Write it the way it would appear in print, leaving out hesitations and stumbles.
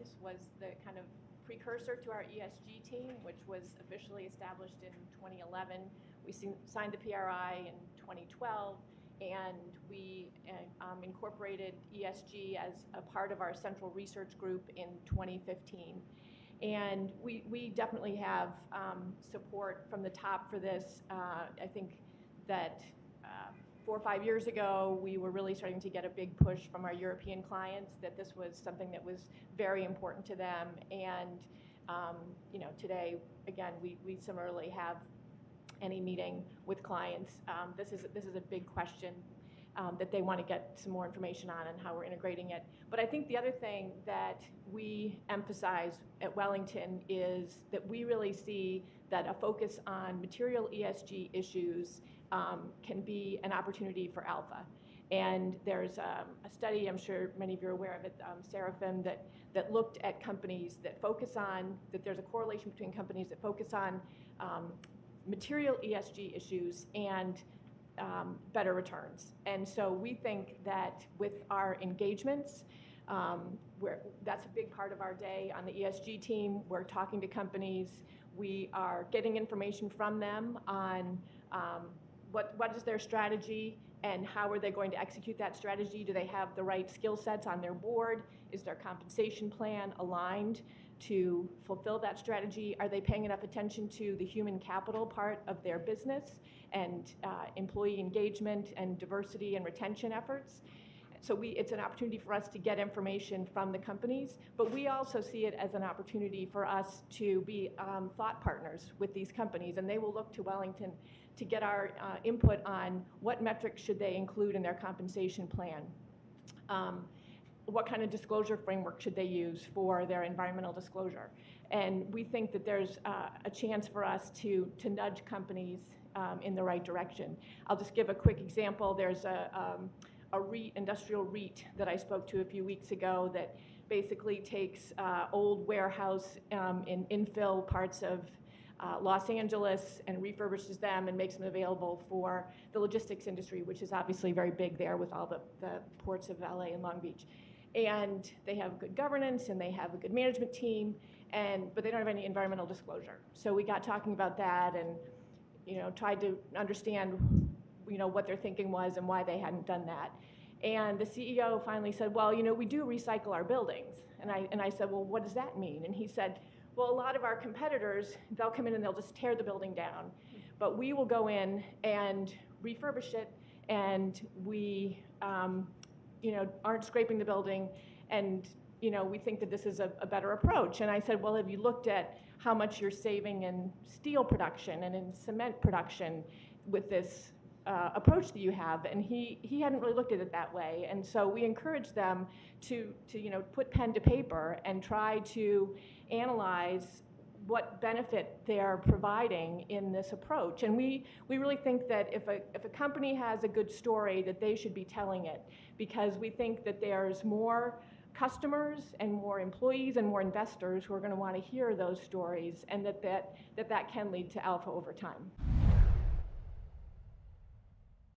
Compliance was the kind of precursor to our ESG team, which was officially established in 2011. We signed the PRI in 2012, and we incorporated ESG as a part of our central research group in 2015. And we definitely have support from the top for this. I think that 4 or 5 years ago, we were really starting to get a big push from our European clients that this was something that was very important to them. And today, again, we similarly have any meeting with clients. This is a big question that they want to get some more information on and how we're integrating it. But I think the other thing that we emphasize at Wellington is that we really see that a focus on material ESG issues can be an opportunity for Alpha. And there's a study, I'm sure many of you are aware of it, Seraphim, that looked at companies that focus on, that there's a correlation between companies that focus on material ESG issues and better returns. And so we think that with our engagements, that's a big part of our day on the ESG team. We're talking to companies. We are getting information from them on what is their strategy and how are they going to execute that strategy. Do they have the right skill sets on their board? Is their compensation plan aligned to fulfill that strategy? Are they paying enough attention to the human capital part of their business and employee engagement and diversity and retention efforts? So it's an opportunity for us to get information from the companies, but we also see it as an opportunity for us to be thought partners with these companies, and they will look to Wellington to get our input on what metrics should they include in their compensation plan. What kind of disclosure framework should they use for their environmental disclosure? And we think that there's a chance for us to nudge companies in the right direction. I'll just give a quick example. There's a REIT, industrial REIT, that I spoke to a few weeks ago that basically takes old warehouse in infill parts of Los Angeles and refurbishes them and makes them available for the logistics industry, which is obviously very big there with all the ports of LA and Long Beach. And they have good governance and they have a good management team, but they don't have any environmental disclosure. So we got talking about that and tried to understand what their thinking was and why they hadn't done that. And the CEO finally said, well, we do recycle our buildings. And I said, well, what does that mean? And he said, well, a lot of our competitors, they'll come in and they'll just tear the building down. But we will go in and refurbish it, and we aren't scraping the building, and we think that this is a better approach. And I said, well, have you looked at how much you're saving in steel production and in cement production with this approach that you have? And he hadn't really looked at it that way. And so we encouraged them to put pen to paper and try to analyze what benefit they're providing in this approach. And we really think that if a company has a good story, that they should be telling it, because we think that there's more customers and more employees and more investors who are going to want to hear those stories, and that can lead to Alpha over time.